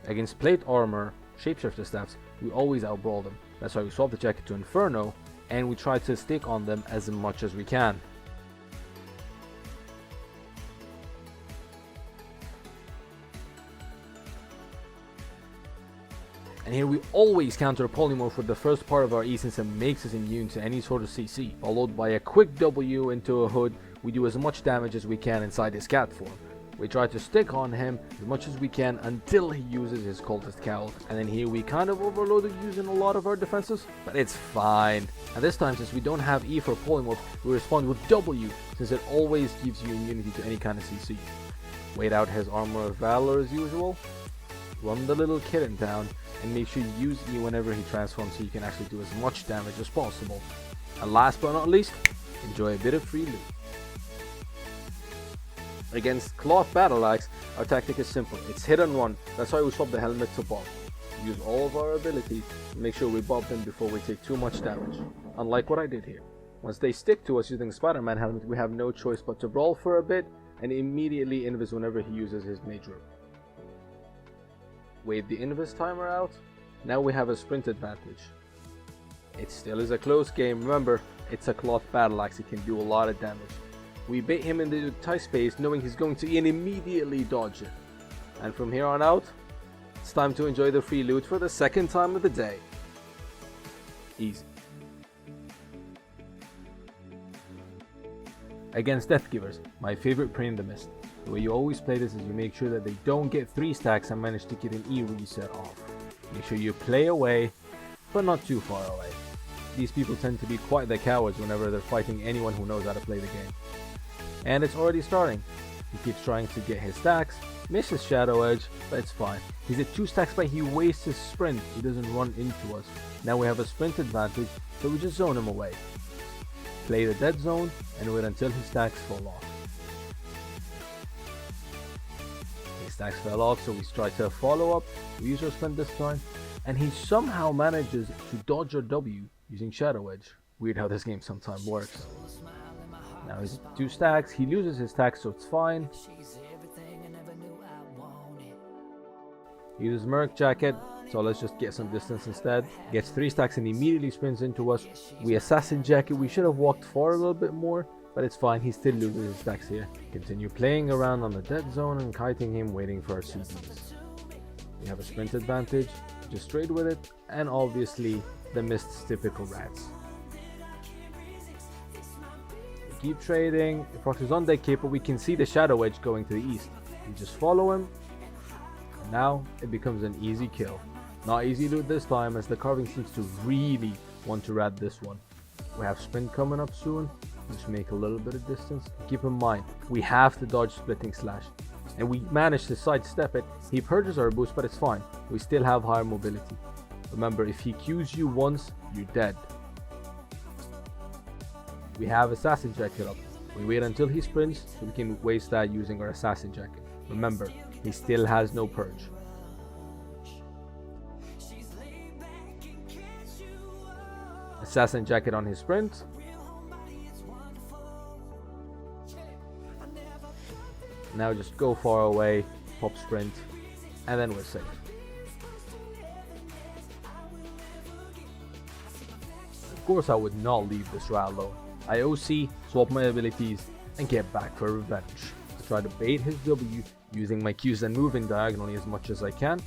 Against plate armor, shapeshifter staffs, we always outbrawl them. That's why we swap the jacket to Inferno, and we try to stick on them as much as we can. And here we always counter polymorph with the first part of our E since it makes us immune to any sort of CC. Followed by a quick W into a hood, we do as much damage as we can inside his cat form. We try to stick on him as much as we can until he uses his cultist cowl. And then here we kind of overloaded using a lot of our defenses, but it's fine. And this time, since we don't have E for polymorph, we respond with W since it always gives you immunity to any kind of CC. Wait out his Armor of Valor as usual. Run the little kitten down and make sure you use E whenever he transforms so you can actually do as much damage as possible. And last but not least, enjoy a bit of free loot. Against Cloth Battle Axe, our tactic is simple. It's hit and run. That's why we swap the helmet to Bob. We use all of our abilities to make sure we bob them before we take too much damage. Unlike what I did here. Once they stick to us using Spider-Man helmet, we have no choice but to brawl for a bit and immediately invis whenever he uses his mage robe. Wait the invis timer out. Now we have a sprint advantage. It still is a close game. Remember, it's a Cloth Battle Axe. It can do a lot of damage. We bait him in the tight space knowing he's going to E and immediately dodge it. And from here on out, it's time to enjoy the free loot for the second time of the day. Easy. Against Death Givers, my favorite prey in the mist. The way you always play this is you make sure that they don't get 3 stacks and manage to get an E reset off. Make sure you play away, but not too far away. These people tend to be quite the cowards whenever they're fighting anyone who knows how to play the game. And it's already starting. He keeps trying to get his stacks, misses Shadow Edge, but it's fine. He's at 2 stacks but he wastes his sprint. He doesn't run into us. Now we have a sprint advantage, so we just zone him away. Play the dead zone and wait until his stacks fall off. His stacks fell off, so we try to follow up. We use our sprint this time, and he somehow manages to dodge our W using Shadow Edge. Weird how this game sometimes works. Now he's at 2 stacks, he loses his stacks, so it's fine. He uses Merc Jacket, so let's just get some distance instead. Gets 3 stacks and immediately sprints into us. We Assassin Jacket, we should have walked far a little bit more, but it's fine, he still loses his stacks here. Continue playing around on the dead zone and kiting him, waiting for our CDs. We have a sprint advantage, just trade with it, and obviously the Mist's typical rats. We keep trading. If Rox is on deck cape, we can see the Shadow Edge going to the east. We just follow him. And now it becomes an easy kill. Not easy loot this time, as the carving seems to really want to rat this one. We have sprint coming up soon. Just make a little bit of distance. Keep in mind, we have to dodge splitting slash. And we managed to sidestep it. He purges our boost, but it's fine. We still have higher mobility. Remember, if he Qs you once, you're dead. We have Assassin Jacket up. We wait until he sprints so we can waste that using our Assassin Jacket. Remember, he still has no purge. Assassin Jacket on his sprint. Now just go far away, pop sprint, and then we're safe. Of course I would not leave this route alone. I OC, swap my abilities, and get back for revenge. I try to bait his W using my Qs and moving diagonally as much as I can.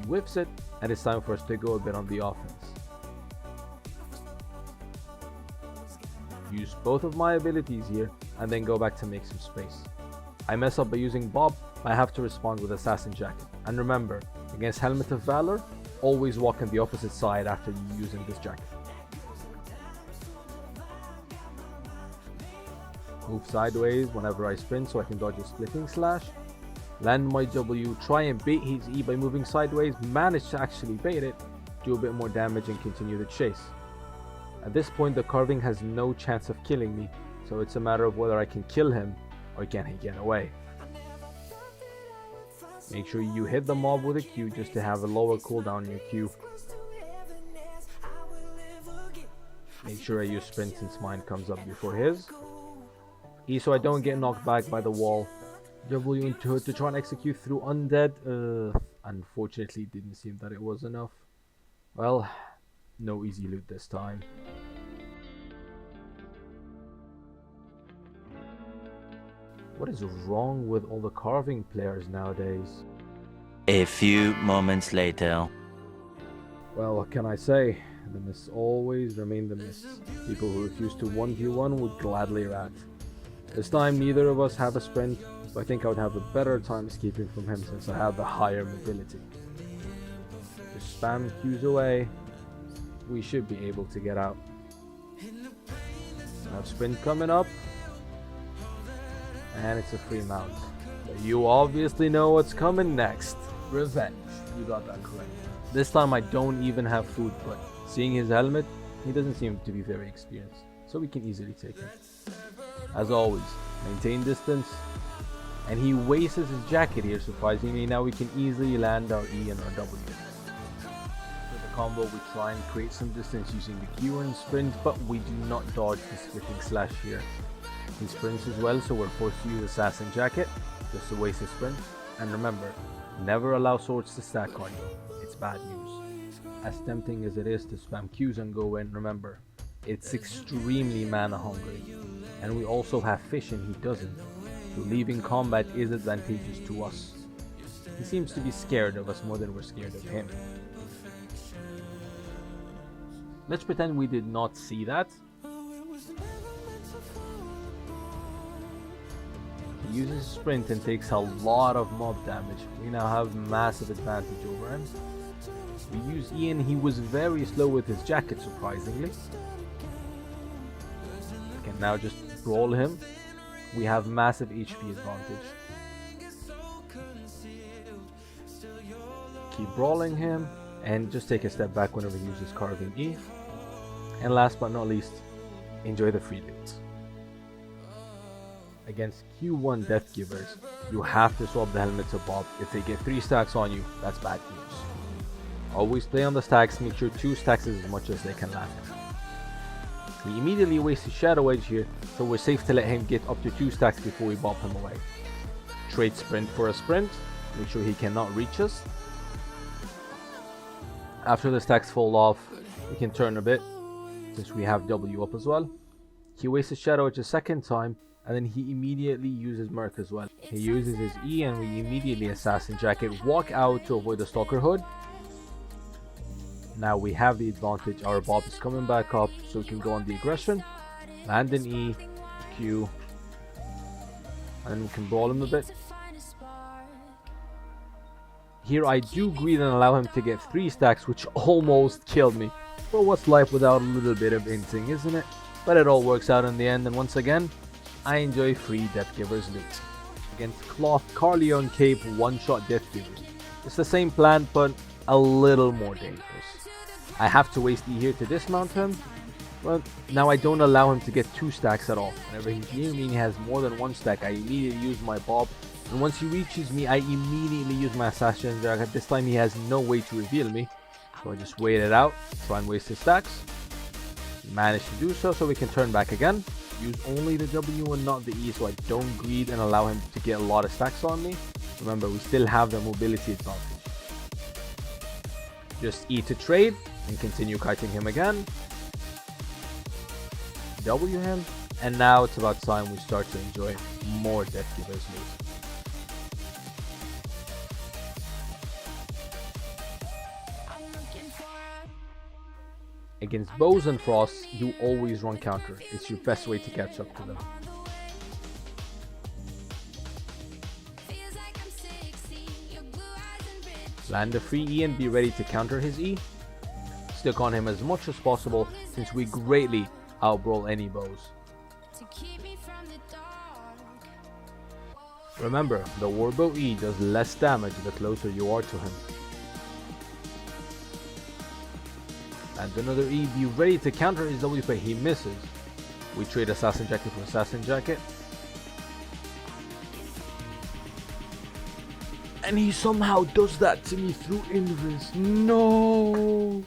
He whips it, and it's time for us to go a bit on the offense. Use both of my abilities here, and then go back to make some space. I mess up by using Bob, I have to respond with Assassin Jacket. And remember, against Helmet of Valor, always walk on the opposite side after using this jacket. Move sideways whenever I sprint so I can dodge a splitting slash. Land my W, try and bait his E by moving sideways, manage to actually bait it, do a bit more damage and continue the chase. At this point the carving has no chance of killing me, so it's a matter of whether I can kill him or can he get away. Make sure you hit the mob with a Q just to have a lower cooldown on your Q. Make sure I use sprint since mine comes up before his. E so I don't get knocked back by the wall. W into it to try and execute through undead. Unfortunately, it didn't seem that it was enough. Well, no easy loot this time. What is wrong with all the carving players nowadays? A few moments later. Well, what can I say? The mists always remain the mists. People who refuse to 1v1 would gladly rat. This time neither of us have a sprint, so I think I would have a better time escaping from him since I have the higher mobility. Just spam Qs away, we should be able to get out. I have sprint coming up, and it's a free mount. But you obviously know what's coming next. Revenge. You got that correct. This time I don't even have food, but seeing his helmet, he doesn't seem to be very experienced, so we can easily take him. As always, maintain distance, and he wastes his jacket here. Surprisingly, now we can easily land our E and our W. With the combo, we try and create some distance using the Q and sprint, but we do not dodge the splitting slash here. He sprints as well, so we're forced to use assassin jacket just to waste his sprint. And remember, never allow swords to stack on you. It's bad news. As tempting as it is to spam Qs and go in, remember, it's extremely mana hungry. And we also have fish and he doesn't, so leaving combat is advantageous to us. He seems to be scared of us more than we're scared of him. Let's pretend we did not see that. He uses sprint and takes a lot of mob damage. We now have massive advantage over him. We use Ian, he was very slow with his jacket surprisingly. We can now just brawl him. We have massive HP advantage. Keep brawling him and just take a step back whenever he uses carving E. And last but not least, enjoy the free loot. Against Q1 Death Givers, you have to swap the helmet to Bob. If they get 3 stacks on you, that's bad news. Always play on the stacks, make sure 2 stacks is as much as they can land. He immediately wastes his Shadow Edge here, so we're safe to let him get up to 2 stacks before we bop him away. Trade sprint for a sprint, make sure he cannot reach us. After the stacks fall off, we can turn a bit, since we have W up as well. He wastes his Shadow Edge a second time, and then he immediately uses Merc as well. He uses his E and we immediately Assassin Jacket, walk out to avoid the Stalker Hood. Now we have the advantage, our Bob is coming back up, so we can go on the aggression, land an E, Q, and then we can brawl him a bit. Here I do greed and allow him to get 3 stacks, which almost killed me. But what's life without a little bit of inting, isn't it? But it all works out in the end, and once again, I enjoy free Death Givers loot. Against Cloth, Carleon Cape, one-shot Death Givers. It's the same plan, but a little more dangerous. I have to waste E here to dismount him, but now I don't allow him to get 2 stacks at all. Whenever he's near me and he has more than 1 stack, I immediately use my Bob. And once he reaches me, I immediately use my Assassin Jacket. This time he has no way to reveal me, so I just wait it out, try and waste his stacks. Manage to do so we can turn back again. Use only the W and not the E, so I don't greed and allow him to get a lot of stacks on me. Remember, we still have the mobility advantage. Just E to trade and continue kiting him again. W him, and now it's about time we start to enjoy more Death Givers loot. Against bows and frosts, you always run counter. It's your best way to catch up to them. Land a free E and be ready to counter his E. Stick on him as much as possible since we greatly outbrawl any bows. Remember, the Warbow E does less damage the closer you are to him. And another E, be ready to counter his W, but he misses. We trade Assassin Jacket for Assassin Jacket. And he somehow does that to me through Invis. No!